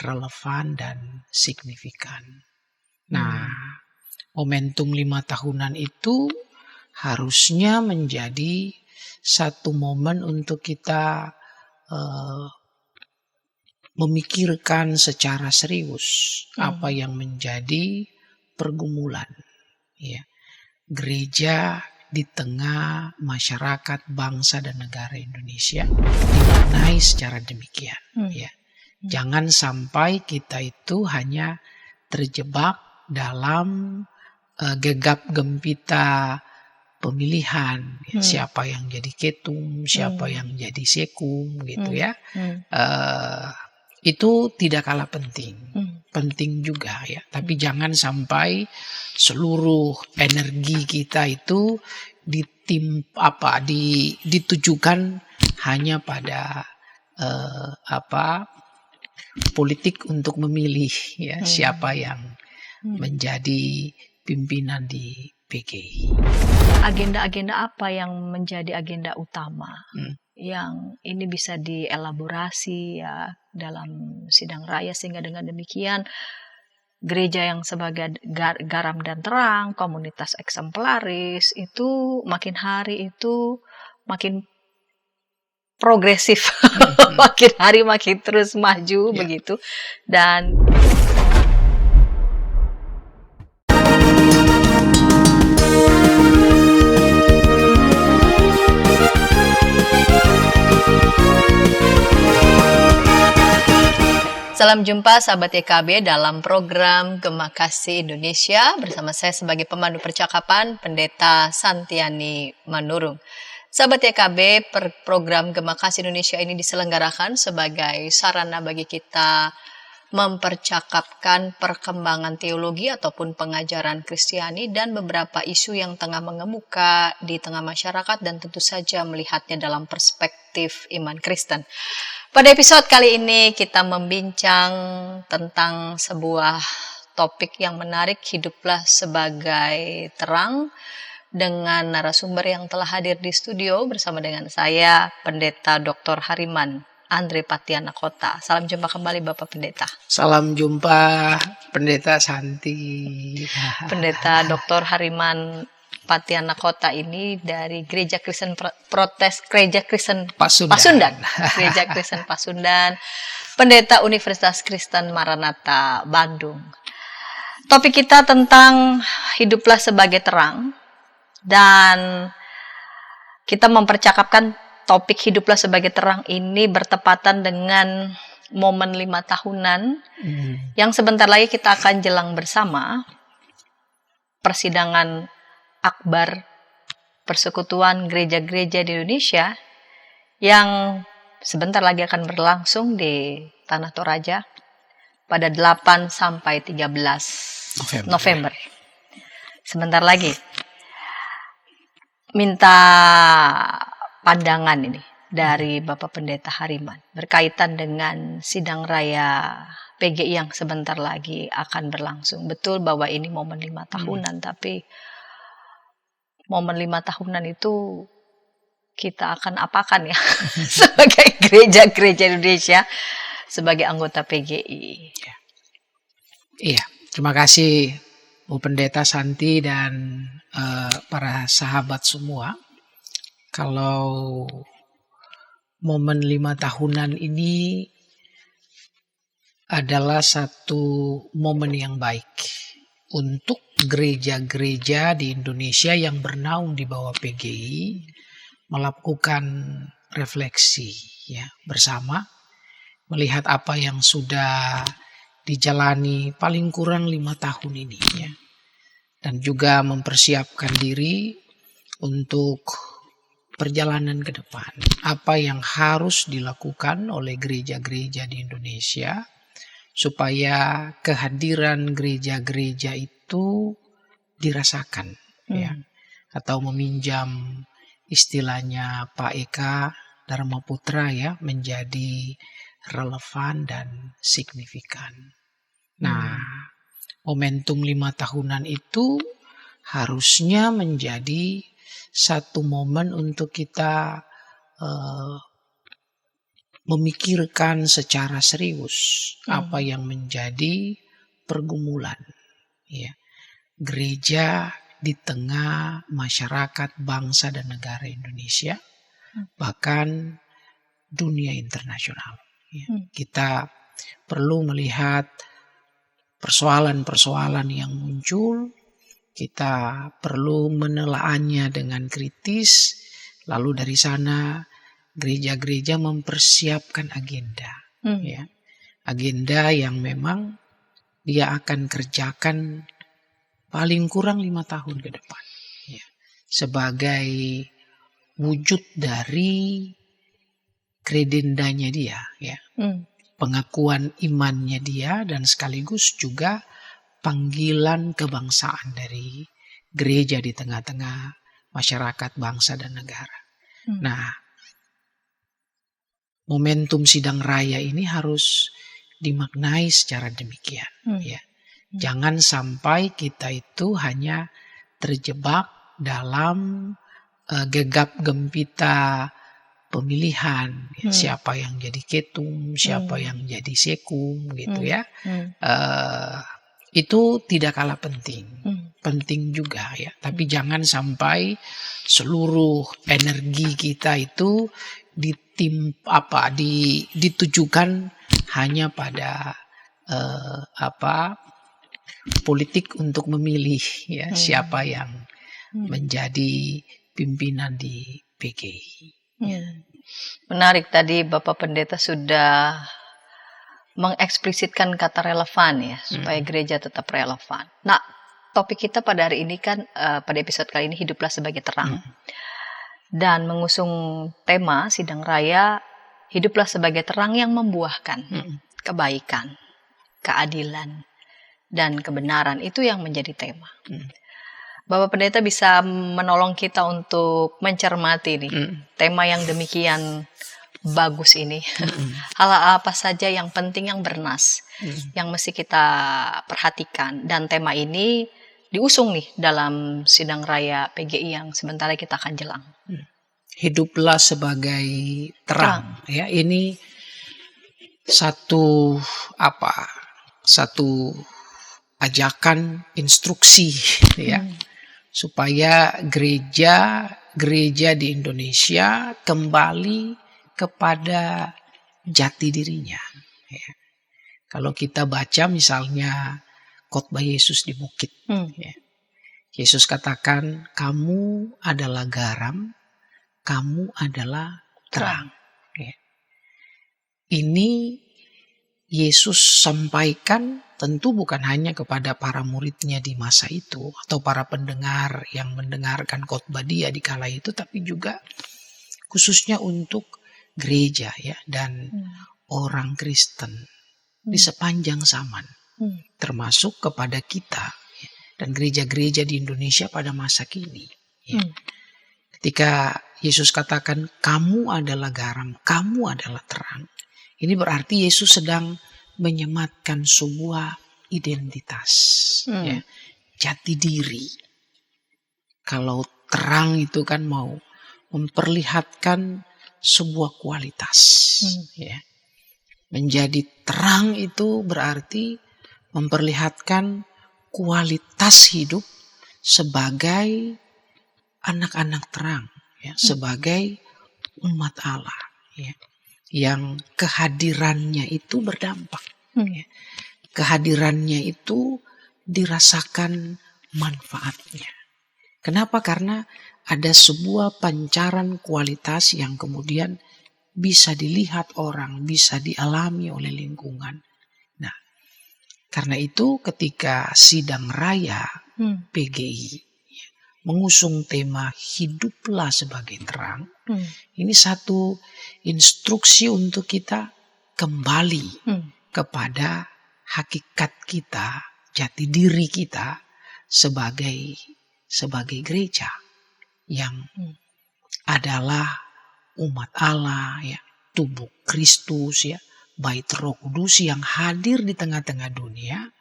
relevan dan signifikan. Nah, momentum 5 tahunan itu harusnya menjadi satu momen untuk kita memikirkan secara serius apa yang menjadi pergumulan ya, gereja di tengah masyarakat, bangsa dan negara Indonesia dimaknai secara demikian ya. Jangan sampai kita itu hanya terjebak dalam gegap gempita pemilihan ya, siapa yang jadi ketum, siapa yang jadi sekum gitu ya. Itu tidak kalah penting juga ya. Tapi jangan sampai seluruh energi kita itu ditujukan hanya pada politik untuk memilih ya siapa yang menjadi pimpinan di PGI. Agenda-agenda apa yang menjadi agenda utama yang ini bisa dielaborasi ya dalam sidang raya sehingga dengan demikian gereja yang sebagai garam dan terang, komunitas eksemplaris itu makin hari itu makin progresif, makin hari makin terus maju begitu. Dan salam jumpa sahabat YKB dalam program Gema Kasih Indonesia bersama saya sebagai pemandu percakapan Pendeta Santiani Manurung. Sahabat YKB, program Gema Kasih Indonesia ini diselenggarakan sebagai sarana bagi kita mempercakapkan perkembangan teologi ataupun pengajaran Kristiani dan beberapa isu yang tengah mengemuka di tengah masyarakat dan tentu saja melihatnya dalam perspektif iman Kristen. Pada episode kali ini kita membincang tentang sebuah topik yang menarik, hiduplah sebagai terang, dengan narasumber yang telah hadir di studio bersama dengan saya, Pendeta Dr. Hariman Andre Patianakota. Salam jumpa kembali Bapak Pendeta. Salam jumpa Pendeta Santi. Pendeta Dr. Hariman Patianakota ini dari Gereja Kristen Gereja Kristen Pasundan. Gereja Kristen Pasundan, Pendeta Universitas Kristen Maranatha Bandung. Topik kita tentang hiduplah sebagai terang, dan kita mempercakapkan topik hiduplah sebagai terang ini bertepatan dengan momen 5 tahunan yang sebentar lagi kita akan jelang bersama persidangan akbar persekutuan gereja-gereja di Indonesia yang sebentar lagi akan berlangsung di Tanah Toraja pada 8 sampai 13 November. Sebentar lagi. Minta pandangan ini dari Bapak Pendeta Hariman berkaitan dengan sidang raya PGI yang sebentar lagi akan berlangsung. Betul bahwa ini momen 5 tahunan, tapi momen 5 tahunan itu kita akan apakan ya sebagai gereja-gereja Indonesia, sebagai anggota PGI. Iya, terima kasih Bu Pendeta Santi dan para sahabat semua. Kalau momen 5 tahunan ini adalah satu momen yang baik untuk gereja-gereja di Indonesia yang bernaung di bawah PGI melakukan refleksi ya bersama, melihat apa yang sudah dijalani paling kurang 5 tahun ini ya, dan juga mempersiapkan diri untuk perjalanan ke depan. Apa yang harus dilakukan oleh gereja-gereja di Indonesia supaya kehadiran gereja-gereja itu dirasakan ya, atau meminjam istilahnya Pak Eka Dharmaputra ya, menjadi relevan dan signifikan. Nah, momentum 5 tahunan itu harusnya menjadi satu momen untuk kita memikirkan secara serius apa yang menjadi pergumulan ya gereja di tengah masyarakat bangsa dan negara Indonesia, bahkan dunia internasional. Ya. Kita perlu melihat persoalan-persoalan yang muncul, kita perlu menelaahnya dengan kritis, lalu dari sana gereja-gereja mempersiapkan agenda. Ya. Agenda yang memang dia akan kerjakan paling kurang 5 tahun ke depan. Ya. Sebagai wujud dari kredendanya dia, ya. Pengakuan imannya dia dan sekaligus juga panggilan kebangsaan dari gereja di tengah-tengah masyarakat bangsa dan negara. Nah, momentum sidang raya ini harus dimaknai secara demikian, ya. Jangan sampai kita itu hanya terjebak dalam gegap gempita pemilihan, ya, siapa yang jadi ketum, siapa yang jadi sekum, gitu ya. Itu tidak kalah penting, penting juga ya. Tapi jangan sampai seluruh energi kita itu ditujukan hanya pada politik untuk memilih ya siapa yang menjadi pimpinan di PGI. Ya. Menarik tadi Bapak Pendeta sudah mengeksplisitkan kata relevan ya supaya gereja tetap relevan. Nah, topik kita pada hari ini kan pada episode kali ini hiduplah sebagai terang dan mengusung tema sidang raya hiduplah sebagai terang yang membuahkan kebaikan, keadilan dan kebenaran, itu yang menjadi tema. Bapak Pendeta bisa menolong kita untuk mencermati nih tema yang demikian bagus ini. Hal apa saja yang penting, yang bernas, yang mesti kita perhatikan. Dan tema ini diusung nih dalam sidang raya PGI yang sebentar lagi kita akan jelang. Hiduplah sebagai terang. Ya, ini satu ajakan instruksi ya supaya gereja di Indonesia kembali kepada jati dirinya ya. Kalau kita baca misalnya khotbah Yesus di bukit ya. Yesus katakan kamu adalah garam, kamu adalah terang ya. Ini Yesus sampaikan tentu bukan hanya kepada para muridnya di masa itu atau para pendengar yang mendengarkan khotbah dia di kala itu, tapi juga khususnya untuk gereja ya dan orang Kristen di sepanjang zaman, termasuk kepada kita ya, dan gereja-gereja di Indonesia pada masa kini. Ya. Ketika Yesus katakan kamu adalah garam, kamu adalah terang, ini berarti Yesus sedang menyematkan sebuah identitas, ya, jati diri. Kalau terang itu kan mau memperlihatkan sebuah kualitas, ya. Menjadi terang itu berarti memperlihatkan kualitas hidup sebagai anak-anak terang, ya, sebagai umat Allah, ya. Yang kehadirannya itu berdampak. Ya. Kehadirannya itu dirasakan manfaatnya. Kenapa? Karena ada sebuah pancaran kualitas yang kemudian bisa dilihat orang, bisa dialami oleh lingkungan. Nah, karena itu ketika sidang raya PGI mengusung tema hiduplah sebagai terang, ini satu instruksi untuk kita kembali kepada hakikat kita, jati diri kita sebagai gereja yang adalah umat Allah, ya, tubuh Kristus, ya, bait Roh Kudus yang hadir di tengah-tengah dunia.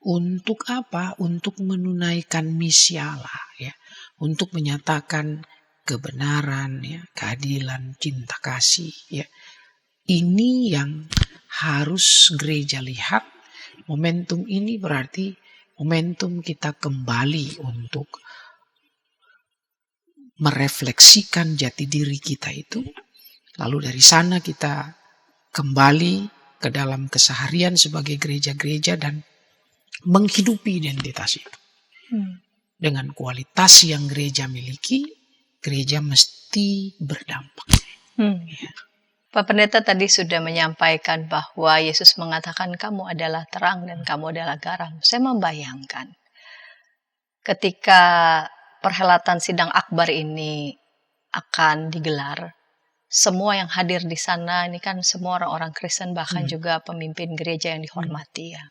Untuk apa? Untuk menunaikan misi Allah, ya, untuk menyatakan kebenaran, ya, keadilan, cinta kasih, ya, ini yang harus gereja lihat. Momentum ini berarti momentum kita kembali untuk merefleksikan jati diri kita itu. Lalu dari sana kita kembali ke dalam keseharian sebagai gereja-gereja dan menghidupi identitas itu. Dengan kualitas yang gereja miliki, gereja mesti berdampak. Ya. Pak Pendeta tadi sudah menyampaikan bahwa Yesus mengatakan kamu adalah terang dan kamu adalah garam. Saya membayangkan ketika perhelatan sidang akbar ini akan digelar, semua yang hadir di sana ini kan semua orang-orang Kristen, bahkan juga pemimpin gereja yang dihormati ya,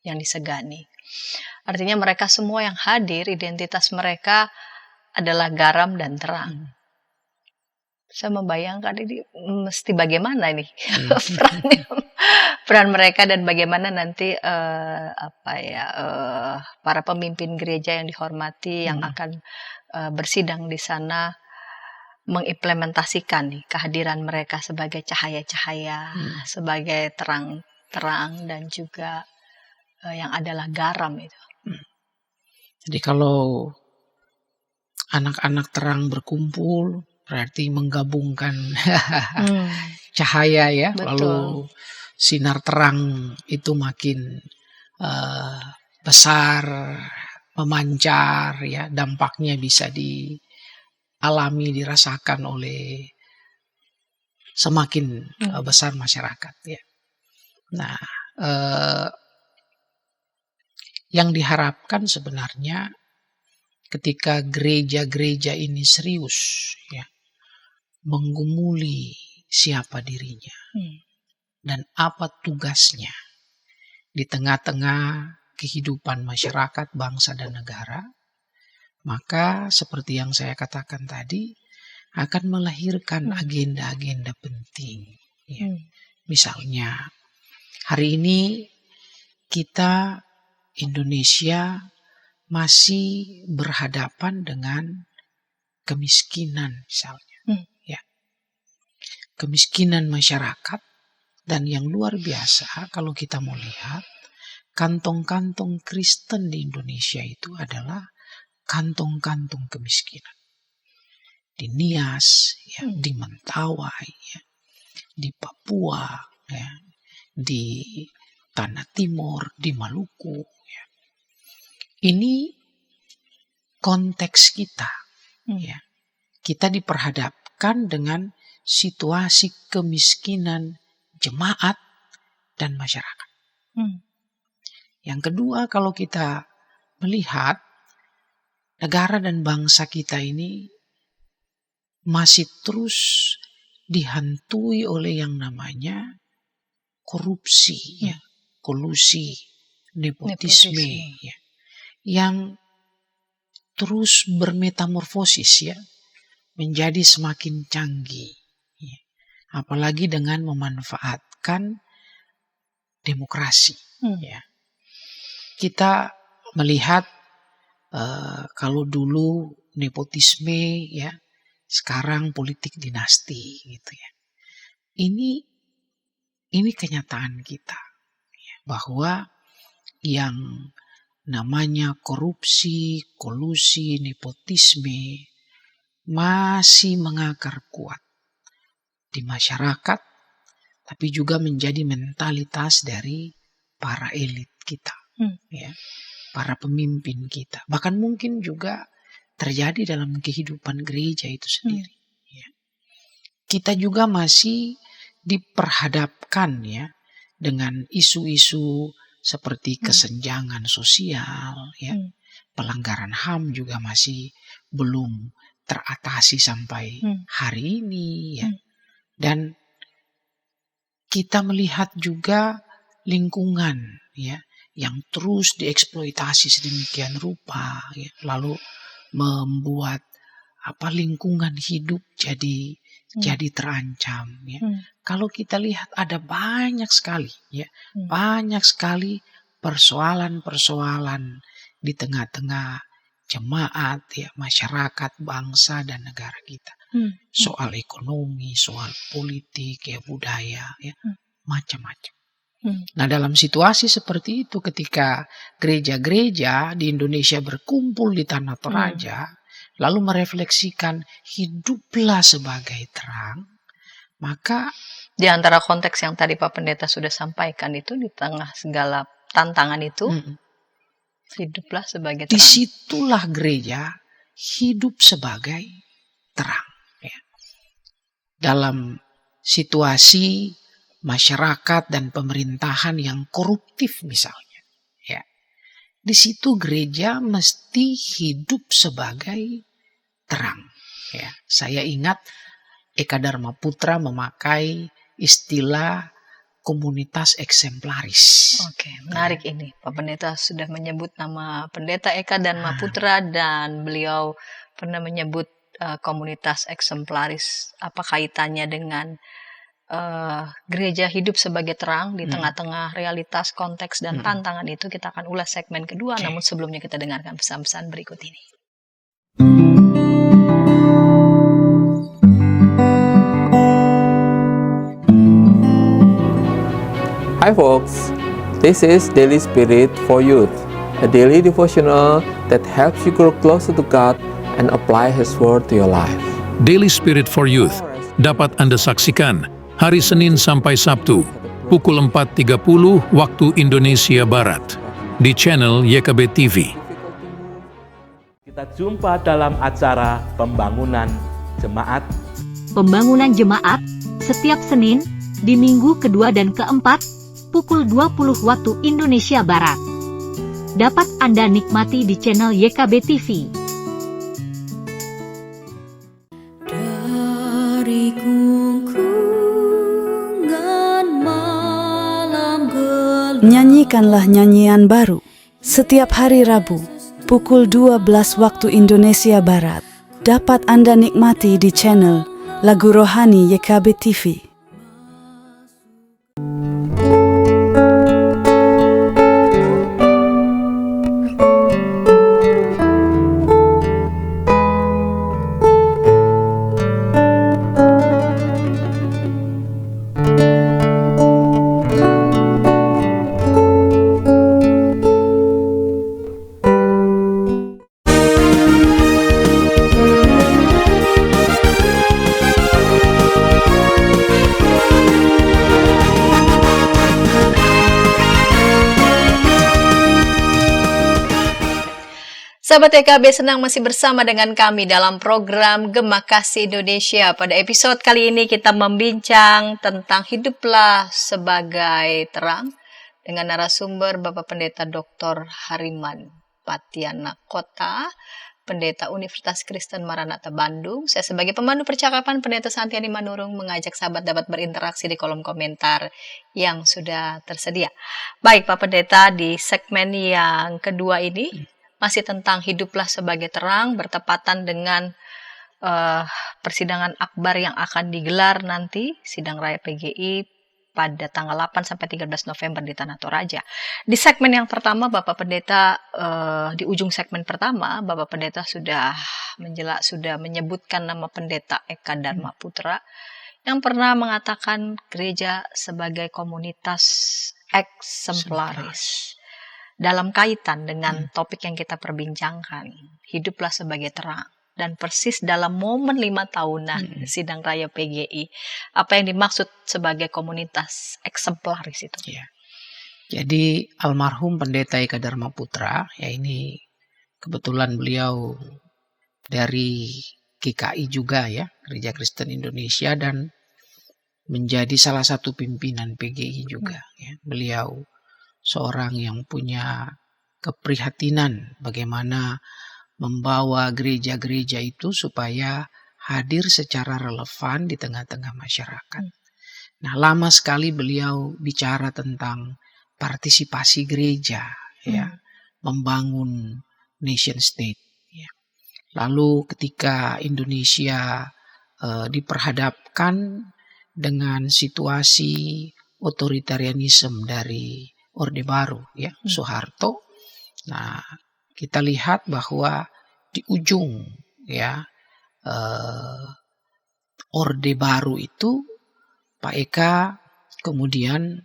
yang disegani. Artinya mereka semua yang hadir, identitas mereka adalah garam dan terang. Saya membayangkan ini mesti bagaimana ini peran mereka dan bagaimana nanti para pemimpin gereja yang dihormati yang akan bersidang di sana mengimplementasikan nih kehadiran mereka sebagai cahaya-cahaya, sebagai terang-terang dan juga yang adalah garam itu. Jadi kalau anak-anak terang berkumpul berarti menggabungkan cahaya ya. Betul. Lalu sinar terang itu makin besar, memancar ya, dampaknya bisa dialami, dirasakan oleh semakin besar masyarakat ya. Nah, yang diharapkan sebenarnya ketika gereja-gereja ini serius ya, menggumuli siapa dirinya dan apa tugasnya di tengah-tengah kehidupan masyarakat, bangsa dan negara, maka seperti yang saya katakan tadi akan melahirkan agenda-agenda penting ya. Misalnya hari ini kita Indonesia masih berhadapan dengan kemiskinan misalnya. Kemiskinan masyarakat, dan yang luar biasa kalau kita mau lihat kantong-kantong Kristen di Indonesia itu adalah kantong-kantong kemiskinan. Di Nias, ya, di Mentawai, ya, di Papua, ya, di Tanah Timur, di Maluku. Ya. Ini konteks kita. Ya. Kita diperhadapkan dengan situasi kemiskinan jemaat dan masyarakat. Yang kedua, kalau kita melihat negara dan bangsa kita ini masih terus dihantui oleh yang namanya korupsi, ya, kolusi, nepotisme. Ya, yang terus bermetamorfosis ya, menjadi semakin canggih. Apalagi dengan memanfaatkan demokrasi. Ya. Kita melihat kalau dulu nepotisme, ya, sekarang politik dinasti, gitu ya. Ini kenyataan kita, ya, bahwa yang namanya korupsi, kolusi, nepotisme masih mengakar kuat di masyarakat, tapi juga menjadi mentalitas dari para elit kita, ya, para pemimpin kita. Bahkan mungkin juga terjadi dalam kehidupan gereja itu sendiri. Ya. Kita juga masih diperhadapkan ya dengan isu-isu seperti kesenjangan sosial, ya, pelanggaran HAM juga masih belum teratasi sampai hari ini, ya. Dan kita melihat juga lingkungan ya yang terus dieksploitasi sedemikian rupa ya, lalu membuat lingkungan hidup jadi terancam ya. Kalau kita lihat ada banyak sekali ya, banyak sekali persoalan-persoalan di tengah-tengah jemaat ya, masyarakat, bangsa dan negara kita. soal ekonomi, soal politik, ya budaya, ya macam-macam. Nah, dalam situasi seperti itu, ketika gereja-gereja di Indonesia berkumpul di Tanah Toraja, lalu merefleksikan hiduplah sebagai terang, maka di antara konteks yang tadi Pak Pendeta sudah sampaikan itu, di tengah segala tantangan itu, hiduplah sebagai terang. Disitulah gereja hidup sebagai terang. Ya. Dalam situasi masyarakat dan pemerintahan yang koruptif misalnya, ya, di situ gereja mesti hidup sebagai terang. Ya. Saya ingat Eka Dharma Putra memakai istilah komunitas eksemplaris. Oke, menarik ini. Pak Pendeta sudah menyebut nama Pendeta Eka Dharma Putra dan beliau pernah menyebut komunitas eksemplaris. Apa kaitannya dengan gereja hidup sebagai terang di tengah-tengah realitas, konteks, dan tantangan itu? Kita akan ulas segmen kedua, namun sebelumnya kita dengarkan pesan-pesan berikut ini. Hi folks, this is Daily Spirit for Youth, a daily devotional that helps you grow closer to God and apply His Word to your life. Daily Spirit for Youth dapat Anda saksikan hari Senin sampai Sabtu pukul 4.30 waktu Indonesia Barat di channel YKB TV. Kita jumpa dalam acara Pembangunan Jemaat. Pembangunan Jemaat setiap Senin di minggu kedua dan keempat pukul 20 waktu Indonesia Barat. Dapat Anda nikmati di channel YKB TV. Dari gungkungan malam gelap. Nyanyikanlah nyanyian baru setiap hari Rabu pukul 12 waktu Indonesia Barat. Dapat Anda nikmati di channel Lagu Rohani YKB TV. Sahabat YKB, senang masih bersama dengan kami dalam program Gema Kasih Indonesia. Pada episode kali ini kita membincang tentang hiduplah sebagai terang dengan narasumber Bapak Pendeta Dr. Hariman Patiana Kota, Pendeta Universitas Kristen Maranatha Bandung. Saya sebagai pemandu percakapan Pendeta Santiani Manurung mengajak sahabat dapat berinteraksi di kolom komentar yang sudah tersedia. Baik Pak Pendeta, di segmen yang kedua ini masih tentang hiduplah sebagai terang, bertepatan dengan persidangan akbar yang akan digelar nanti, Sidang Raya PGI pada tanggal 8 sampai 13 November di Tanah Toraja. Di segmen yang pertama, Bapak Pendeta, di ujung segmen pertama, Bapak Pendeta sudah menyebutkan nama Pendeta Eka Dharma Putra yang pernah mengatakan gereja sebagai komunitas eksemplaris. Dalam kaitan dengan topik yang kita perbincangkan, hiduplah sebagai terang, dan persis dalam momen 5 tahunan Sidang Raya PGI, apa yang dimaksud sebagai komunitas eksemplaris itu? Ya. Jadi almarhum Pendeta Eka Dharma Putra, ya ini kebetulan beliau dari GKI juga ya, Gereja Kristen Indonesia, dan menjadi salah satu pimpinan PGI juga. Ya. Beliau seorang yang punya keprihatinan bagaimana membawa gereja-gereja itu supaya hadir secara relevan di tengah-tengah masyarakat. Nah, lama sekali beliau bicara tentang partisipasi gereja, ya, membangun nation state. Ya. Lalu ketika Indonesia diperhadapkan dengan situasi otoritarianisme dari Orde Baru, ya, Soeharto. Nah, kita lihat bahwa di ujung, ya, Orde Baru itu Pak Eka kemudian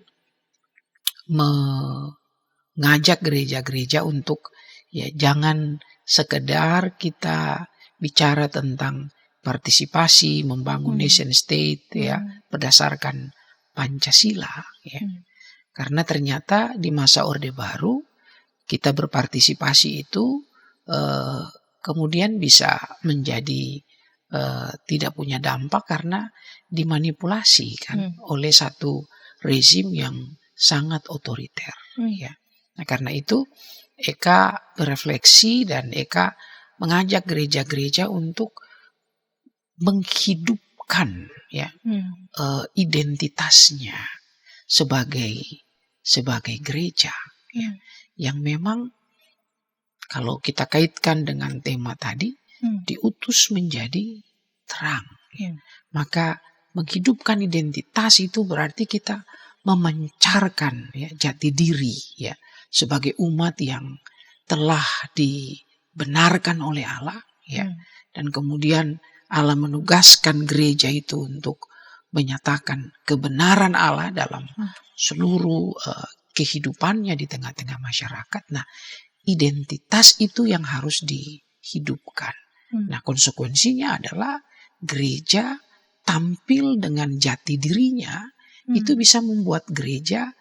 mengajak gereja-gereja untuk ya jangan sekedar kita bicara tentang partisipasi membangun nation state ya berdasarkan Pancasila ya. Karena ternyata di masa Orde Baru kita berpartisipasi itu kemudian bisa menjadi tidak punya dampak karena dimanipulasi kan oleh satu rezim yang sangat otoriter ya. Nah, karena itu Eka berefleksi dan Eka mengajak gereja-gereja untuk menghidupkan ya identitasnya sebagai gereja ya, yang memang kalau kita kaitkan dengan tema tadi diutus menjadi terang ya. Maka menghidupkan identitas itu berarti kita memancarkan ya, jati diri ya sebagai umat yang telah dibenarkan oleh Allah ya. Dan kemudian Allah menugaskan gereja itu untuk menyatakan kebenaran Allah dalam seluruh kehidupannya di tengah-tengah masyarakat. Nah, identitas itu yang harus dihidupkan. Nah, konsekuensinya adalah gereja tampil dengan jati dirinya itu bisa membuat gereja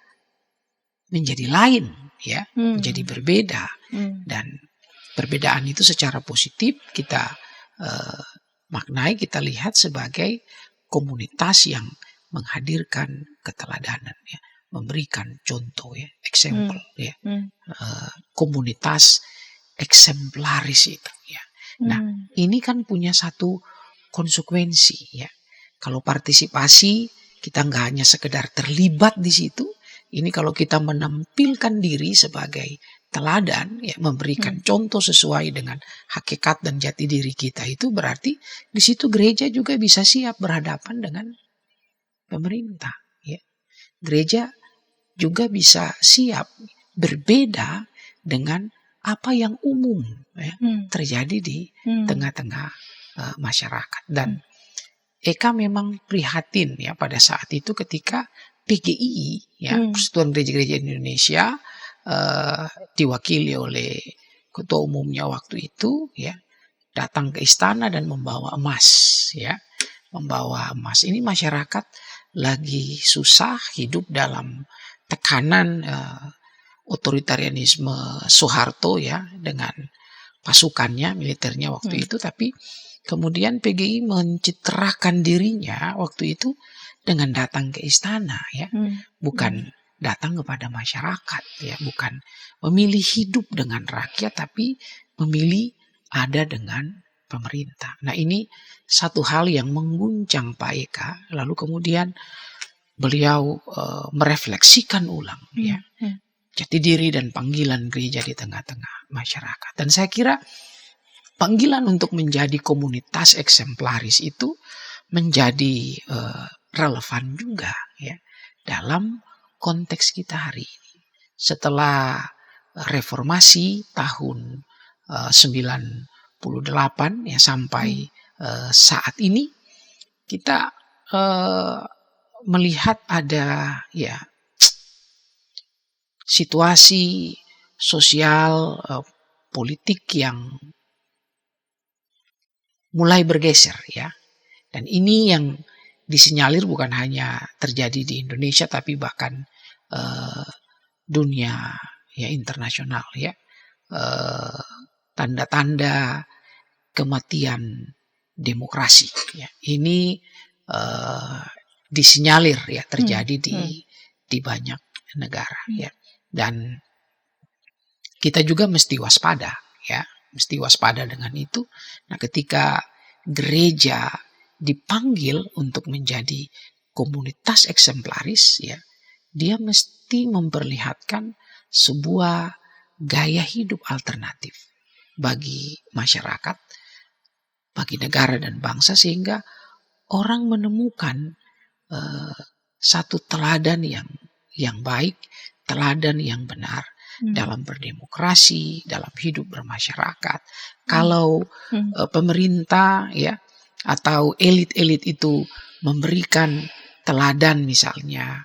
menjadi lain ya, menjadi berbeda. Dan perbedaan itu secara positif kita maknai, kita lihat sebagai komunitas yang menghadirkan keteladanan ya, memberikan contoh ya, example ya. Komunitas eksemplaris itu ya. Nah, ini kan punya satu konsekuensi ya. Kalau partisipasi kita nggak hanya sekedar terlibat di situ. Ini kalau kita menampilkan diri sebagai teladan, ya, memberikan contoh sesuai dengan hakikat dan jati diri kita, itu berarti di situ gereja juga bisa siap berhadapan dengan pemerintah. Ya. Gereja juga bisa siap berbeda dengan apa yang umum ya, terjadi di tengah-tengah masyarakat. Dan Eka memang prihatin ya pada saat itu ketika PGI ya, Persatuan Gereja-Gereja Indonesia diwakili oleh ketua umumnya waktu itu ya datang ke istana dan membawa emas ya, membawa emas. Ini masyarakat lagi susah, hidup dalam tekanan otoritarianisme Soeharto ya dengan pasukannya, militernya waktu itu. Tapi kemudian PGI mencitrakan dirinya waktu itu dengan datang ke istana ya, bukan datang kepada masyarakat ya, bukan memilih hidup dengan rakyat tapi memilih ada dengan pemerintah. Nah, ini satu hal yang mengguncang Pak Eka. Lalu kemudian beliau merefleksikan ulang ya jati diri dan panggilan gereja di tengah-tengah masyarakat. Dan saya kira panggilan untuk menjadi komunitas eksemplaris itu menjadi relevan juga ya dalam konteks kita hari ini. Setelah reformasi tahun 98 ya sampai saat ini kita melihat ada ya situasi sosial politik yang mulai bergeser ya. Dan ini yang disinyalir bukan hanya terjadi di Indonesia tapi bahkan dunia ya internasional ya. Tanda-tanda kematian demokrasi ya. Ini disinyalir ya terjadi di banyak negara ya. Dan kita juga mesti waspada ya, mesti waspada dengan itu. Nah, ketika gereja dipanggil untuk menjadi komunitas eksemplaris ya, dia mesti memperlihatkan sebuah gaya hidup alternatif bagi masyarakat, bagi negara dan bangsa, sehingga orang menemukan satu teladan yang baik, teladan yang benar dalam berdemokrasi, dalam hidup bermasyarakat. Kalau pemerintah ya atau elit-elit itu memberikan teladan misalnya,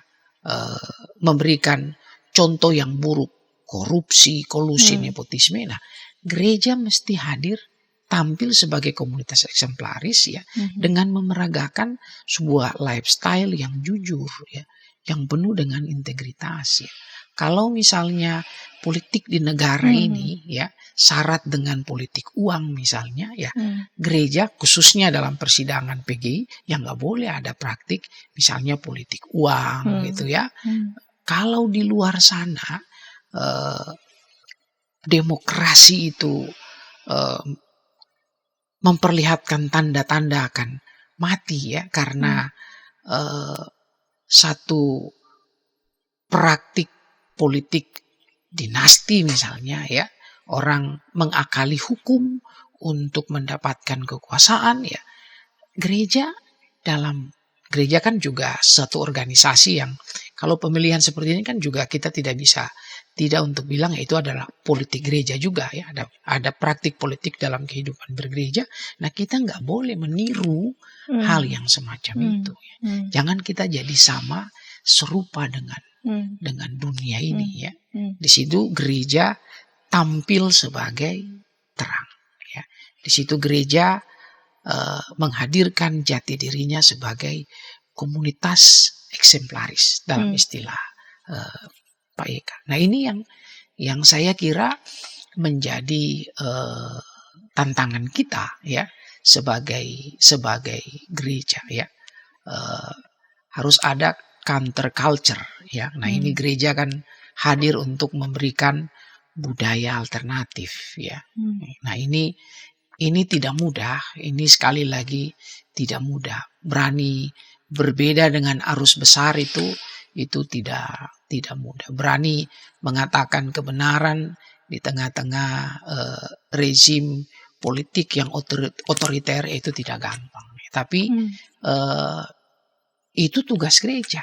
memberikan contoh yang buruk, korupsi, kolusi, nepotisme. Nah, gereja mesti hadir tampil sebagai komunitas eksemplaris ya, dengan memeragakan sebuah lifestyle yang jujur ya, yang penuh dengan integritas ya. Kalau misalnya politik di negara ini ya syarat dengan politik uang misalnya ya, gereja khususnya dalam persidangan PGI yang nggak boleh ada praktik misalnya politik uang gitu ya. Kalau di luar sana demokrasi itu memperlihatkan tanda-tanda akan mati ya karena satu praktik politik dinasti misalnya ya, orang mengakali hukum untuk mendapatkan kekuasaan ya. Gereja kan juga satu organisasi yang kalau pemilihan seperti ini kan juga kita tidak untuk bilang ya itu adalah politik gereja juga ya, ada praktik politik dalam kehidupan bergereja. Nah, kita nggak boleh meniru hal yang semacam itu ya. Jangan kita jadi sama serupa dengan dunia ini ya. Di situ gereja tampil sebagai terang ya. Di situ gereja menghadirkan jati dirinya sebagai komunitas eksemplaris dalam istilah Pak Eka. Nah, ini yang saya kira menjadi tantangan kita ya sebagai gereja ya. Harus ada counter culture ya. Nah, ini gereja kan hadir untuk memberikan budaya alternatif ya. Nah, ini tidak mudah, ini sekali lagi tidak mudah. Berani berbeda dengan arus besar itu tidak mudah. Berani mengatakan kebenaran di tengah-tengah rezim politik yang otoriter itu tidak gampang. Tapi itu tugas gereja.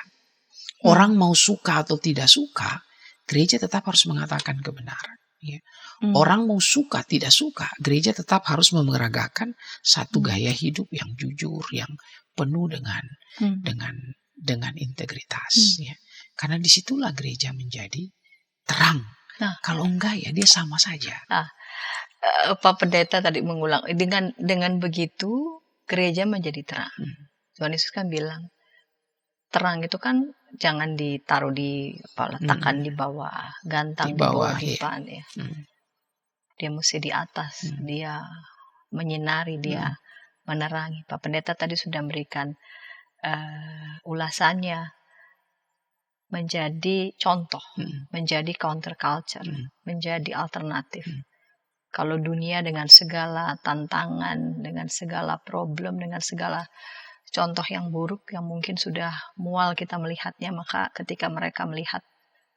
Orang mau suka atau tidak suka, gereja tetap harus mengatakan kebenaran. Ya. Orang mau suka tidak suka, gereja tetap harus memeragakan satu gaya hidup yang jujur, yang penuh dengan integritas. Ya. Karena disitulah gereja menjadi terang. Nah, kalau enggak ya dia sama saja. Nah, Pak Pendeta tadi mengulang dengan begitu gereja menjadi terang. Tuhan Yesus kan bilang terang itu kan jangan ditaruh letakkan di bawah, gantang di bawah dipan ya. Dia mesti di atas, dia menyinari, dia menerangi. Pak Pendeta tadi sudah memberikan ulasannya menjadi contoh, menjadi counter culture, menjadi alternatif. Kalau dunia dengan segala tantangan, dengan segala problem, dengan segala contoh yang buruk yang mungkin sudah mual kita melihatnya, maka ketika mereka melihat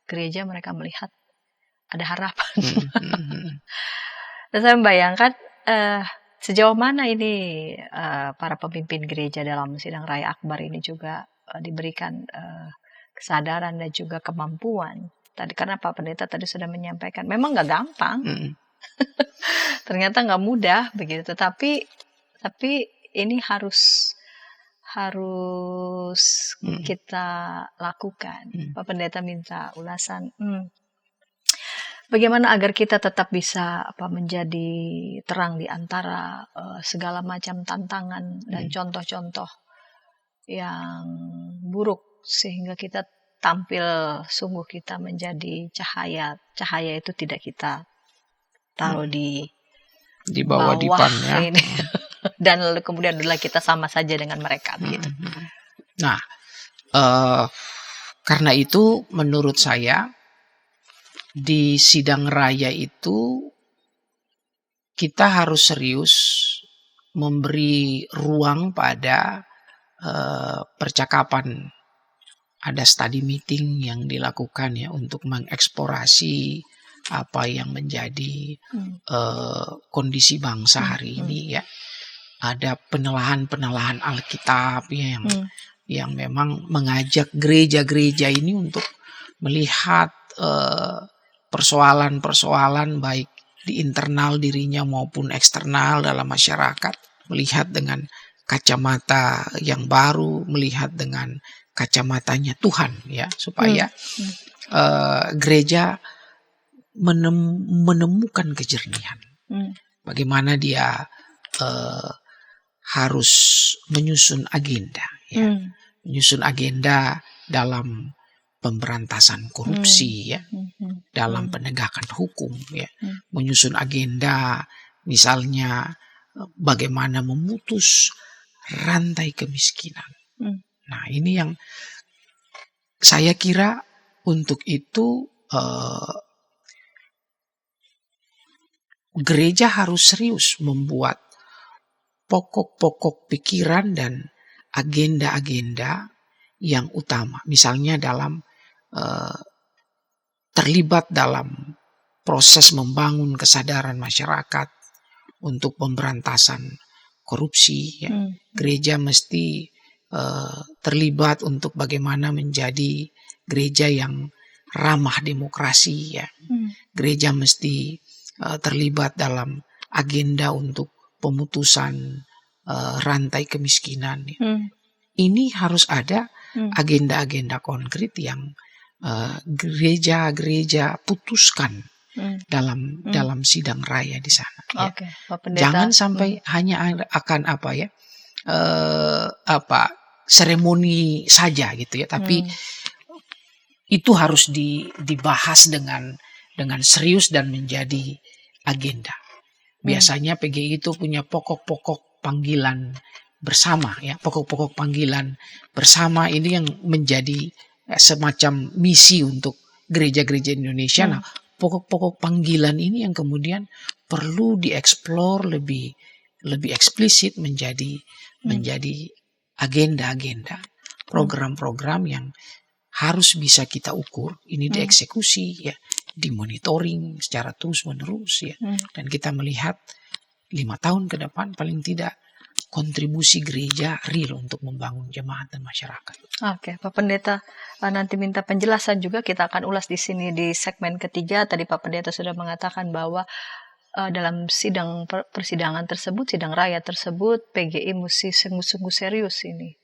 gereja, mereka melihat ada harapan. Dan saya membayangkan sejauh mana ini para pemimpin gereja dalam sidang raya akbar ini juga diberikan kesadaran dan juga kemampuan. Tadi karena Pak Pendeta tadi sudah menyampaikan, memang nggak gampang, ternyata nggak mudah begitu. Tapi ini harus kita lakukan. Pak Pendeta minta ulasan. Bagaimana agar kita tetap bisa menjadi terang di antara segala macam tantangan dan contoh-contoh yang buruk, sehingga kita tampil sungguh kita menjadi cahaya. Cahaya itu tidak kita taruh di bawah dipannya. Dan lalu kemudian adalah kita sama saja dengan mereka begitu. Nah, karena itu menurut saya di sidang raya itu kita harus serius memberi ruang pada percakapan. Ada study meeting yang dilakukan ya untuk mengeksplorasi apa yang menjadi kondisi bangsa hari ini ya. Ada penelahan Alkitab ya yang memang mengajak gereja-gereja ini untuk melihat persoalan-persoalan baik di internal dirinya maupun eksternal dalam masyarakat, melihat dengan kacamata yang baru, melihat dengan kacamatanya Tuhan, ya, supaya gereja menemukan kejernihan. Bagaimana dia harus menyusun agenda, ya, menyusun agenda dalam pemberantasan korupsi, ya, dalam penegakan hukum, ya, menyusun agenda misalnya bagaimana memutus rantai kemiskinan. Nah, ini yang saya kira untuk itu gereja harus serius membuat pokok-pokok pikiran dan agenda-agenda yang utama. Misalnya dalam terlibat dalam proses membangun kesadaran masyarakat untuk pemberantasan korupsi, ya. Gereja mesti terlibat untuk bagaimana menjadi gereja yang ramah demokrasi, ya. Gereja mesti terlibat dalam agenda untuk pemutusan rantai kemiskinan, ya. Ini harus ada agenda-agenda konkret yang gereja-gereja putuskan dalam sidang raya di sana. Ya. Oke, Pak Pendeta. Jangan sampai hanya akan seremoni saja gitu ya, tapi itu harus dibahas dengan serius dan menjadi agenda. Biasanya PGI itu punya pokok-pokok panggilan bersama, ya, pokok-pokok panggilan bersama ini yang menjadi semacam misi untuk gereja-gereja Indonesia. Nah, pokok-pokok panggilan ini yang kemudian perlu dieksplor lebih eksplisit menjadi agenda-agenda, program-program yang harus bisa kita ukur, ini dieksekusi, ya, dimonitoring secara terus-menerus, ya, dan kita melihat 5 tahun ke depan paling tidak kontribusi gereja real untuk membangun jemaat dan masyarakat. Oke, Pak Pendeta, nanti minta penjelasan juga, kita akan ulas di sini di segmen ketiga. Tadi Pak Pendeta sudah mengatakan bahwa dalam persidangan tersebut, sidang raya tersebut, PGI mesti sungguh-sungguh serius ini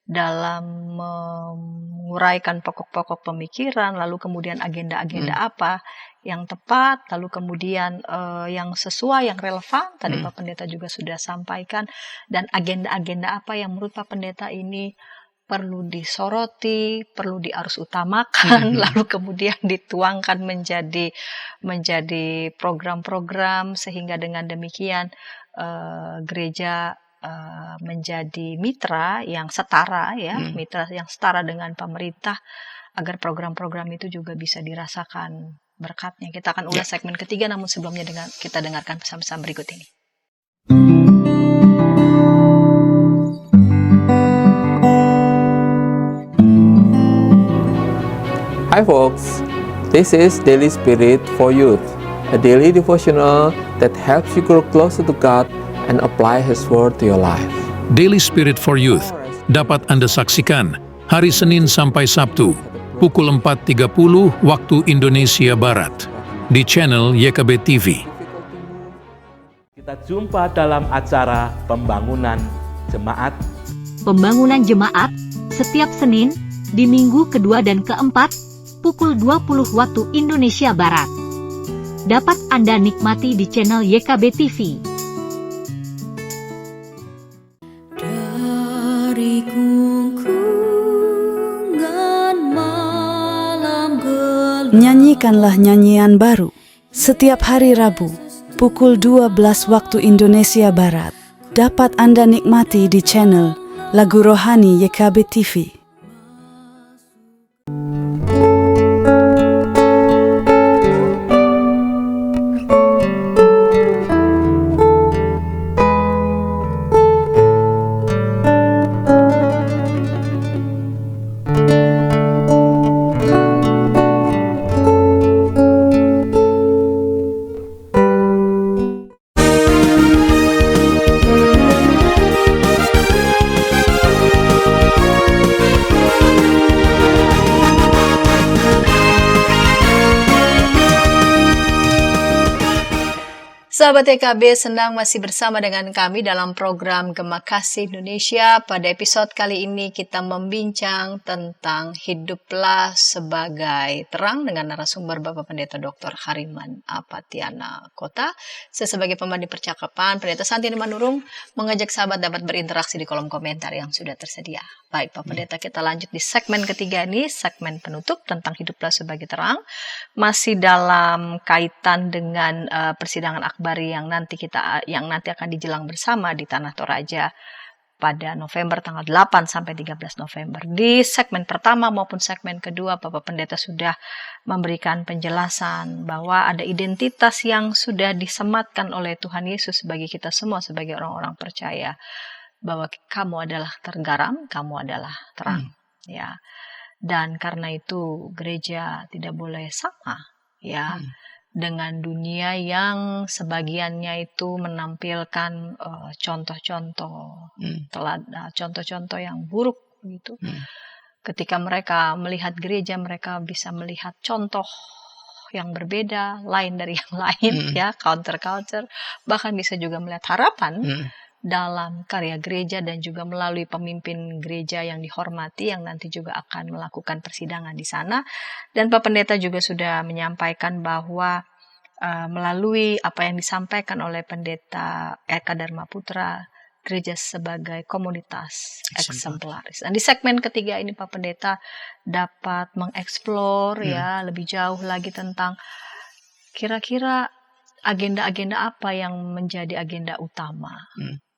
dalam menguraikan pokok-pokok pemikiran, lalu kemudian agenda-agenda apa yang tepat, lalu kemudian yang sesuai, yang relevan, tadi Pak Pendeta juga sudah sampaikan, dan agenda-agenda apa yang menurut Pak Pendeta ini perlu disoroti, perlu diarus utamakan, lalu kemudian dituangkan menjadi program-program, sehingga dengan demikian gereja menjadi mitra yang setara, ya, mitra yang setara dengan pemerintah, agar program-program itu juga bisa dirasakan berkatnya. Kita akan ulas segmen ketiga, namun sebelumnya kita dengarkan pesan-pesan berikut ini. Hi folks, this is Daily Spirit for Youth, a daily devotional that helps you grow closer to God and apply His Word to your life. Daily Spirit for Youth dapat Anda saksikan hari Senin sampai Sabtu pukul 4.30 waktu Indonesia Barat di channel YKB TV. Kita jumpa dalam acara pembangunan jemaat. Pembangunan jemaat setiap Senin di minggu kedua dan keempat pukul 20 waktu Indonesia Barat. Dapat Anda nikmati di channel YKB TV. Dari gungkungan malam gelap, Nyanyikanlah nyanyian baru setiap hari Rabu pukul 12 waktu Indonesia Barat. Dapat Anda nikmati di channel Lagu Rohani YKB TV. Sahabat YKB, senang masih bersama dengan kami dalam program Gema Kasih Indonesia. Pada episode kali ini kita membincang tentang hiduplah sebagai terang dengan narasumber Bapak Pendeta Dr. Hariman Apatiana Kota. Saya sebagai pemandu percakapan, Pendeta Santiani Manurung mengajak sahabat dapat berinteraksi di kolom komentar yang sudah tersedia. Baik Pak Pendeta, kita lanjut di segmen ketiga ini, segmen penutup tentang hiduplah sebagai terang. Masih dalam kaitan dengan persidangan akbari yang nanti akan dijelang bersama di Tanah Toraja pada November tanggal 8 sampai 13 November. Di segmen pertama maupun segmen kedua Bapak Pendeta sudah memberikan penjelasan bahwa ada identitas yang sudah disematkan oleh Tuhan Yesus bagi kita semua sebagai orang-orang percaya, bahwa kamu adalah tergaram, kamu adalah terang, ya. Dan karena itu gereja tidak boleh sama, ya, dengan dunia yang sebagiannya itu menampilkan contoh-contoh yang buruk gitu. Ketika mereka melihat gereja, mereka bisa melihat contoh yang berbeda, lain dari yang lain, ya, counter culture, bahkan bisa juga melihat harapan dalam karya gereja dan juga melalui pemimpin gereja yang dihormati yang nanti juga akan melakukan persidangan di sana. Dan Pak Pendeta juga sudah menyampaikan bahwa melalui apa yang disampaikan oleh Pendeta Eka Dharma Putra, gereja sebagai komunitas eksemplaris. Dan di segmen ketiga ini Pak Pendeta dapat mengeksplor ya lebih jauh lagi tentang kira-kira agenda-agenda apa yang menjadi agenda utama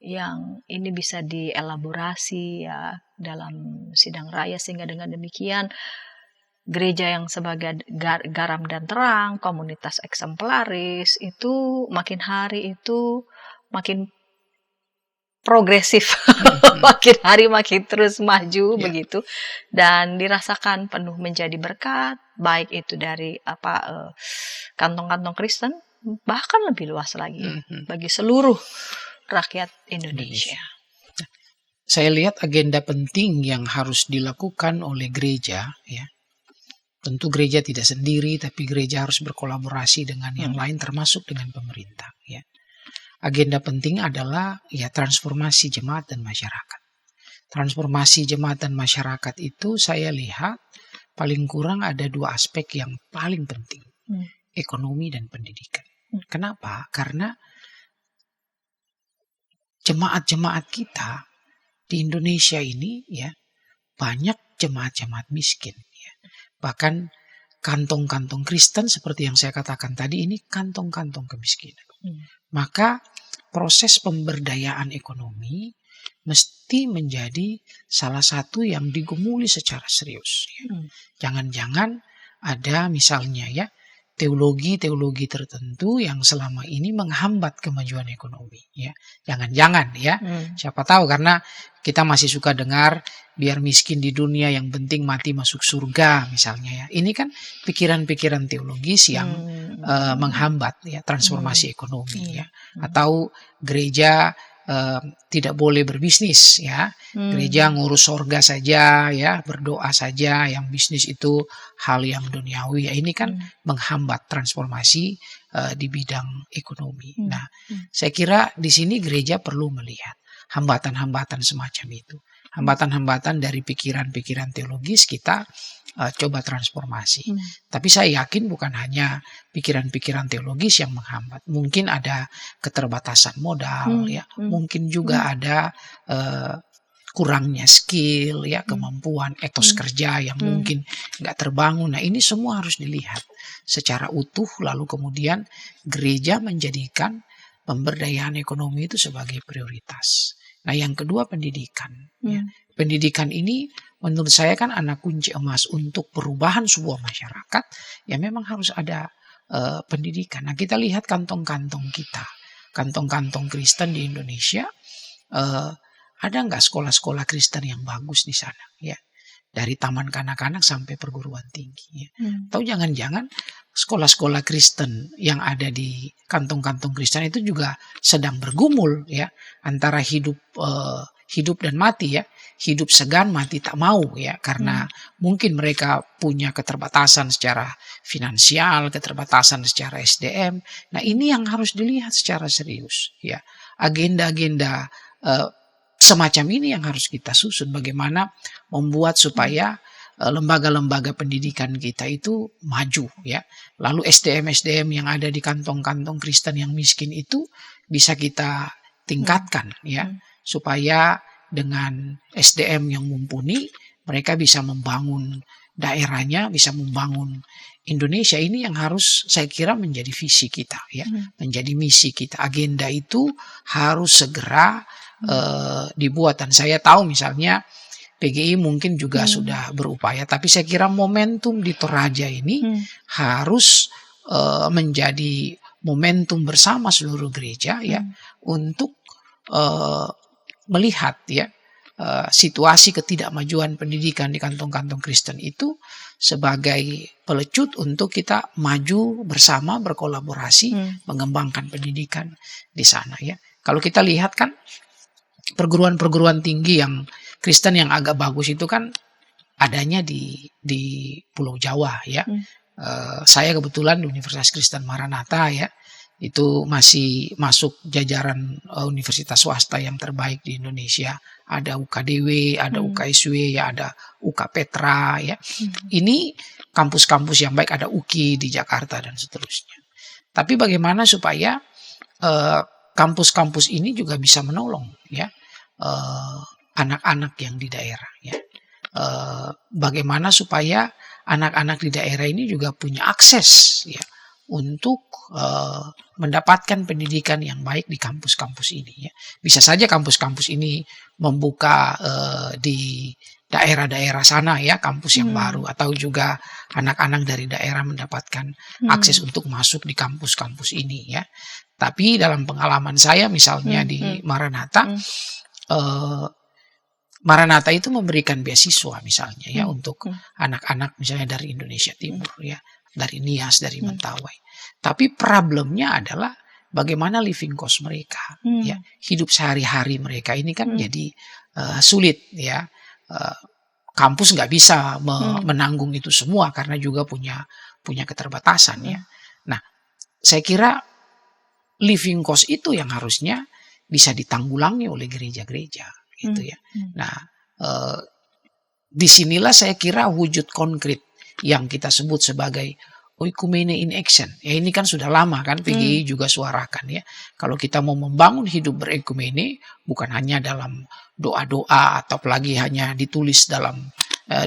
yang ini bisa dielaborasi ya dalam sidang raya, sehingga dengan demikian gereja yang sebagai garam dan terang, komunitas eksemplaris itu makin hari itu makin progresif, makin hari makin terus maju begitu, dan dirasakan penuh menjadi berkat, baik itu dari kantong-kantong Kristen, bahkan lebih luas lagi bagi seluruh rakyat Indonesia. Saya lihat agenda penting yang harus dilakukan oleh gereja, ya. Tentu gereja tidak sendiri, tapi gereja harus berkolaborasi dengan yang lain, termasuk dengan pemerintah, ya. Agenda penting adalah ya transformasi jemaat dan masyarakat. Transformasi jemaat dan masyarakat itu saya lihat paling kurang ada dua aspek yang paling penting, ekonomi dan pendidikan. Kenapa? Karena jemaat-jemaat kita di Indonesia ini ya banyak jemaat-jemaat miskin, ya. Bahkan kantong-kantong Kristen seperti yang saya katakan tadi ini kantong-kantong kemiskinan. Maka proses pemberdayaan ekonomi mesti menjadi salah satu yang digumuli secara serius, ya. Jangan-jangan ada misalnya ya teologi-teologi tertentu yang selama ini menghambat kemajuan ekonomi, ya. Jangan-jangan ya, siapa tahu, karena kita masih suka dengar biar miskin di dunia yang penting mati masuk surga misalnya, ya. Ini kan pikiran-pikiran teologis yang menghambat ya transformasi ekonomi, ya. Atau gereja tidak boleh berbisnis, ya. Gereja ngurus sorga saja, ya, berdoa saja, yang bisnis itu hal yang duniawi, ya. Ini kan menghambat transformasi di bidang ekonomi. Nah, saya kira di sini gereja perlu melihat hambatan-hambatan semacam itu. Hambatan-hambatan dari pikiran-pikiran teologis kita coba transformasi. Tapi saya yakin bukan hanya pikiran-pikiran teologis yang menghambat. Mungkin ada keterbatasan modal, ya. Mungkin juga ada kurangnya skill, ya, kemampuan, etos kerja yang mungkin nggak terbangun. Nah, ini semua harus dilihat secara utuh, lalu kemudian gereja menjadikan pemberdayaan ekonomi itu sebagai prioritas. Nah, yang kedua pendidikan. Ya. Pendidikan ini menurut saya kan anak kunci emas untuk perubahan sebuah masyarakat. Ya memang harus ada pendidikan. Nah, kita lihat kantong-kantong kita, kantong-kantong Kristen di Indonesia. Ada nggak sekolah-sekolah Kristen yang bagus di sana? Ya, dari taman kanak-kanak sampai perguruan tinggi. Ya. Atau jangan-jangan sekolah-sekolah Kristen yang ada di kantong-kantong Kristen itu juga sedang bergumul, ya, antara hidup hidup dan mati ya. Hidup segan, mati tak mau ya, karena mungkin mereka punya keterbatasan secara finansial, keterbatasan secara SDM. Nah, ini yang harus dilihat secara serius ya. Agenda-agenda semacam ini yang harus kita susun, bagaimana membuat supaya lembaga-lembaga pendidikan kita itu maju ya. Lalu SDM-SDM yang ada di kantong-kantong Kristen yang miskin itu bisa kita tingkatkan ya, supaya dengan SDM yang mumpuni mereka bisa membangun daerahnya, bisa membangun Indonesia. Ini yang harus saya kira menjadi visi kita ya, menjadi misi kita. Agenda itu harus segera dibuat, dan saya tahu misalnya PGI mungkin juga sudah berupaya, tapi saya kira momentum di Toraja ini harus menjadi momentum bersama seluruh gereja ya, untuk melihat ya situasi ketidakmajuan pendidikan di kantong-kantong Kristen itu sebagai pelecut untuk kita maju bersama, berkolaborasi, mengembangkan pendidikan di sana ya. Kalau kita lihat kan perguruan-perguruan tinggi yang Kristen yang agak bagus itu kan adanya di Pulau Jawa ya. Saya kebetulan di Universitas Kristen Maranatha ya, itu masih masuk jajaran universitas swasta yang terbaik di Indonesia. Ada UKDW, ada UKSW, ya ada UK Petra ya. Ini kampus-kampus yang baik, ada UKI di Jakarta dan seterusnya. Tapi bagaimana supaya kampus-kampus ini juga bisa menolong ya anak-anak yang di daerah ya. Bagaimana supaya anak-anak di daerah ini juga punya akses ya untuk mendapatkan pendidikan yang baik di kampus-kampus ini ya. Bisa saja kampus-kampus ini membuka di daerah-daerah sana ya, kampus yang baru, atau juga anak-anak dari daerah mendapatkan akses untuk masuk di kampus-kampus ini ya. Tapi dalam pengalaman saya misalnya di Maranatha, Maranatha itu memberikan beasiswa misalnya ya untuk anak-anak misalnya dari Indonesia Timur ya, dari Nias, dari Mentawai. Tapi problemnya adalah bagaimana living cost mereka ya, hidup sehari-hari mereka ini kan jadi sulit ya. Kampus nggak bisa menanggung itu semua karena juga punya keterbatasan ya. Nah, saya kira living cost itu yang harusnya bisa ditanggulangi oleh gereja-gereja gitu ya. Nah, disinilah saya kira wujud konkret yang kita sebut sebagai oikumene in action. Ya, ini kan sudah lama kan PGI juga suarakan ya. Kalau kita mau membangun hidup berekumene, bukan hanya dalam doa-doa atau apalagi hanya ditulis dalam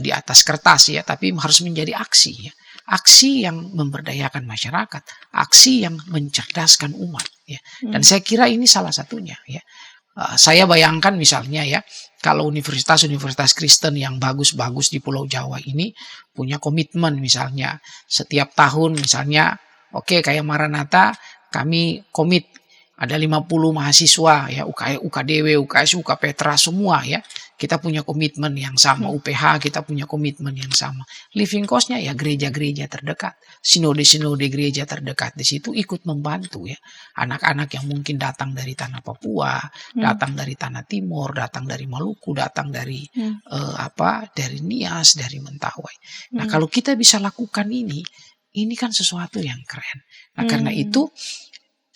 di atas kertas ya, tapi harus menjadi aksi ya. Aksi yang memberdayakan masyarakat, aksi yang mencerdaskan umat ya. Dan saya kira ini salah satunya ya. Saya bayangkan misalnya ya, kalau universitas-universitas Kristen yang bagus-bagus di Pulau Jawa ini punya komitmen misalnya setiap tahun misalnya, oke, kayak Maranatha kami komit ada 50 mahasiswa ya, UKDW, UKS, UK Petra semua ya. Kita punya komitmen yang sama, UPH kita punya komitmen yang sama. Living cost-nya ya gereja-gereja terdekat, sinode-sinode gereja terdekat di situ ikut membantu ya. Anak-anak yang mungkin datang dari tanah Papua, datang dari tanah Timur, datang dari Maluku, datang dari dari Nias, dari Mentawai. Nah, kalau kita bisa lakukan ini kan sesuatu yang keren. Nah, karena itu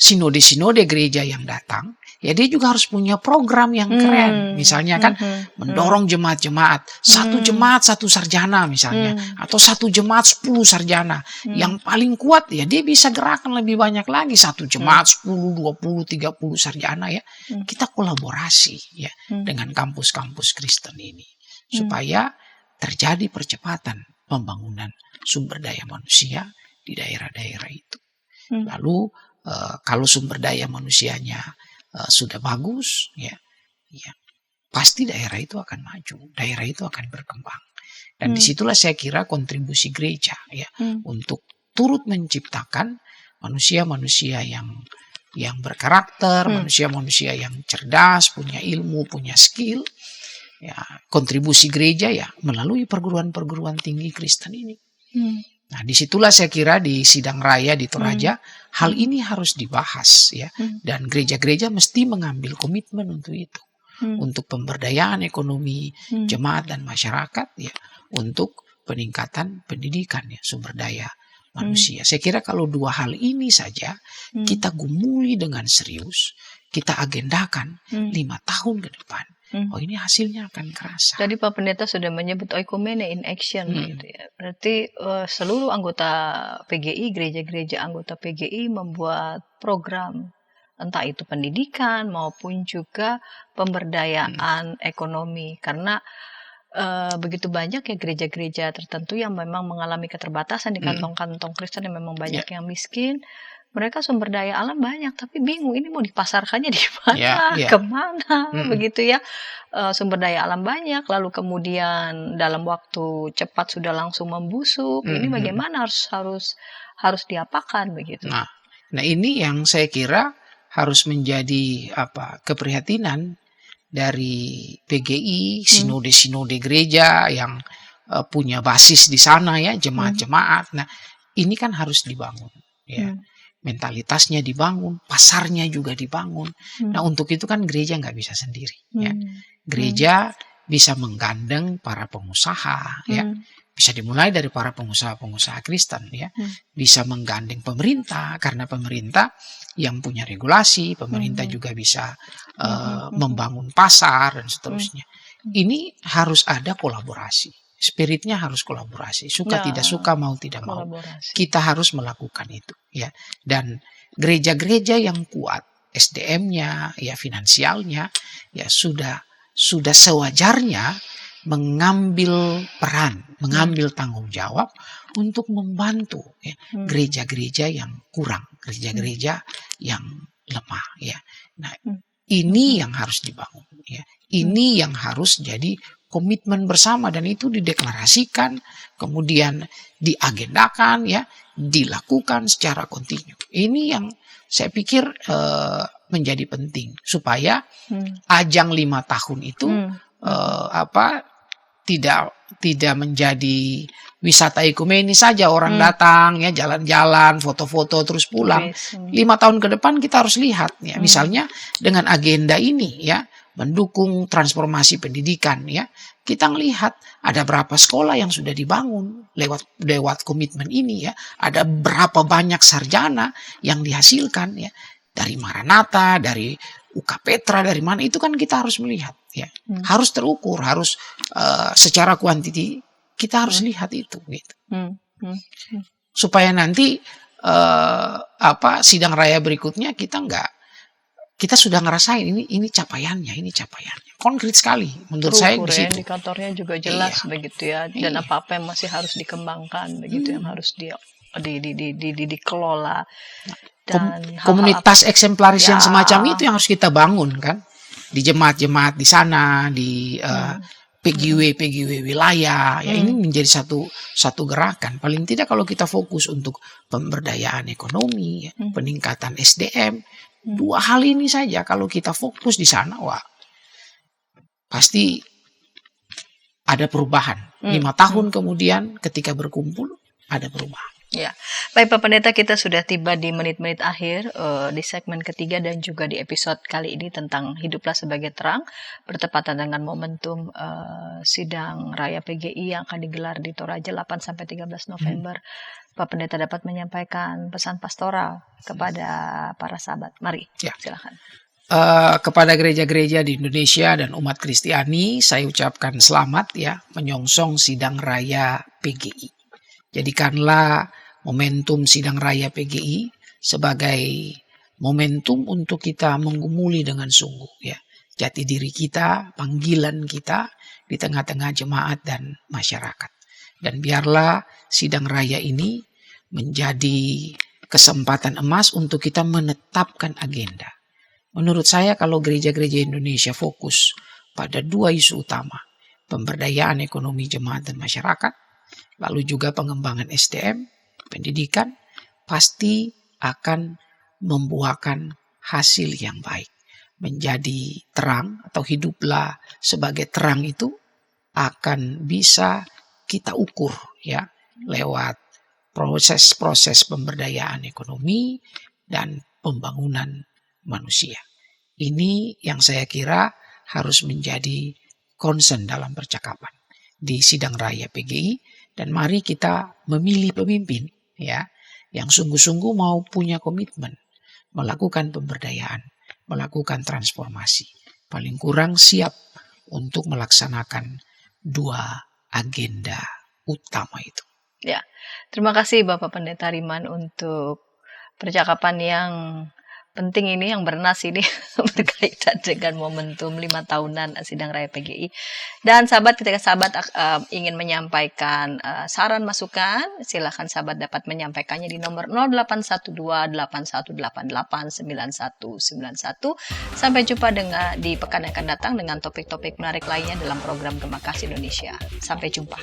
sinode-sinode gereja yang datang, ya dia juga harus punya program yang keren. Misalnya kan mendorong jemaat-jemaat, satu jemaat 1 sarjana misalnya, atau 1 jemaat 10 sarjana. Yang paling kuat ya dia bisa gerakan lebih banyak lagi, 1 jemaat 10, 20, 30 sarjana ya. Kita kolaborasi ya dengan kampus-kampus Kristen ini supaya terjadi percepatan pembangunan sumber daya manusia di daerah-daerah itu. Lalu kalau sumber daya manusianya sudah bagus, ya pasti daerah itu akan maju, daerah itu akan berkembang. Dan disitulah saya kira kontribusi gereja ya untuk turut menciptakan manusia-manusia yang berkarakter, manusia-manusia yang cerdas, punya ilmu, punya skill. Ya, kontribusi gereja ya melalui perguruan-perguruan tinggi Kristen ini. Nah, disitulah saya kira di sidang raya di Toraja hal ini harus dibahas ya, dan gereja-gereja mesti mengambil komitmen untuk itu. untuk pemberdayaan ekonomi jemaat dan masyarakat ya, untuk peningkatan pendidikan ya, sumber daya manusia. Saya kira kalau dua hal ini saja kita gumuli dengan serius, kita agendakan 5 tahun ke depan. Oh, ini hasilnya akan kerasa. Tadi Pak Pendeta sudah menyebut oikumene in action gitu ya. Berarti seluruh anggota PGI, gereja-gereja anggota PGI membuat program, entah itu pendidikan maupun juga pemberdayaan ekonomi, karena begitu banyak ya gereja-gereja tertentu yang memang mengalami keterbatasan di kantong-kantong Kristen yang memang banyak yang miskin. Mereka sumber daya alam banyak, tapi bingung ini mau dipasarkannya di mana, kemana, begitu ya. Sumber daya alam banyak, lalu kemudian dalam waktu cepat sudah langsung membusuk. Ini bagaimana harus diapakan begitu? Nah, ini yang saya kira harus menjadi keprihatinan dari PGI, sinode-sinode gereja yang punya basis di sana ya, jemaat-jemaat. Nah, ini kan harus dibangun ya. Mentalitasnya dibangun, pasarnya juga dibangun. Nah, untuk itu kan gereja nggak bisa sendiri ya. Gereja bisa menggandeng para pengusaha ya. Bisa dimulai dari para pengusaha-pengusaha Kristen ya. Bisa menggandeng pemerintah, karena pemerintah yang punya regulasi, pemerintah juga bisa membangun pasar dan seterusnya. Ini harus ada kolaborasi. Spiritnya harus kolaborasi. Suka tidak suka, mau tidak mau. Kita harus melakukan itu ya. Dan gereja-gereja yang kuat SDM-nya, ya finansialnya, ya sudah sewajarnya mengambil peran, mengambil tanggung jawab untuk membantu ya, gereja-gereja yang kurang, gereja-gereja yang lemah ya. Nah, ini yang harus dibangun ya. Ini yang harus jadi komitmen bersama, dan itu dideklarasikan, kemudian diagendakan ya, dilakukan secara kontinu. Ini yang saya pikir menjadi penting supaya ajang 5 tahun itu tidak menjadi wisata ekumeni saja, orang datang ya, jalan-jalan, foto-foto terus pulang. 5 tahun ke depan kita harus lihat ya, misalnya dengan agenda ini ya, mendukung transformasi pendidikan ya. Kita melihat ada berapa sekolah yang sudah dibangun lewat komitmen ini ya. Ada berapa banyak sarjana yang dihasilkan ya. Dari Maranatha, dari UK Petra, dari mana, itu kan kita harus melihat ya. Harus terukur, harus secara kuantiti kita harus lihat itu gitu. Supaya nanti sidang raya berikutnya kita sudah ngerasain ini capaiannya, konkret sekali menurut saya di situ. Indikatornya juga jelas begitu ya, dan apa-apa yang masih harus dikembangkan begitu, yang harus dikelola. Dan komunitas eksemplaris yang semacam itu yang harus kita bangun kan, di jemaat-jemaat di sana, di PGW wilayah ya. Ini menjadi satu gerakan. Paling tidak kalau kita fokus untuk pemberdayaan ekonomi ya, peningkatan SDM, 2 hal ini saja kalau kita fokus di sana, wah pasti ada perubahan. 5 tahun kemudian ketika berkumpul ada perubahan. Ya, baik Pak Pendeta, kita sudah tiba di menit-menit akhir di segmen ketiga dan juga di episode kali ini tentang Hiduplah Sebagai Terang, bertepatan dengan momentum sidang raya PGI yang akan digelar di Toraja 8-13 November. Pak Pendeta dapat menyampaikan pesan pastoral kepada para sahabat. Mari, silakan. Kepada gereja-gereja di Indonesia dan umat Kristiani, saya ucapkan selamat ya, menyongsong sidang raya PGI. Jadikanlah momentum sidang raya PGI sebagai momentum untuk kita menggumuli dengan sungguh ya, jati diri kita, panggilan kita di tengah-tengah jemaat dan masyarakat. Dan biarlah sidang raya ini menjadi kesempatan emas untuk kita menetapkan agenda. Menurut saya kalau gereja-gereja Indonesia fokus pada 2 isu utama, pemberdayaan ekonomi jemaat dan masyarakat, lalu juga pengembangan SDM, pendidikan, pasti akan membuahkan hasil yang baik. Menjadi terang atau hiduplah sebagai terang itu akan bisa kita ukur ya, lewat proses-proses pemberdayaan ekonomi dan pembangunan manusia. Ini yang saya kira harus menjadi concern dalam percakapan di sidang raya PGI, dan mari kita memilih pemimpin ya yang sungguh-sungguh mau punya komitmen melakukan pemberdayaan, melakukan transformasi, paling kurang siap untuk melaksanakan 2 agenda utama itu. Ya, terima kasih Bapak Pendeta Riman untuk percakapan yang penting ini, yang bernas ini berkaitan dengan momentum 5 tahunan sidang raya PGI. Dan sahabat, ketika sahabat ingin menyampaikan saran masukan, silakan sahabat dapat menyampaikannya di nomor 081281889191. Sampai jumpa di pekan yang akan datang dengan topik-topik menarik lainnya dalam program Gema Kasih Indonesia. Sampai jumpa.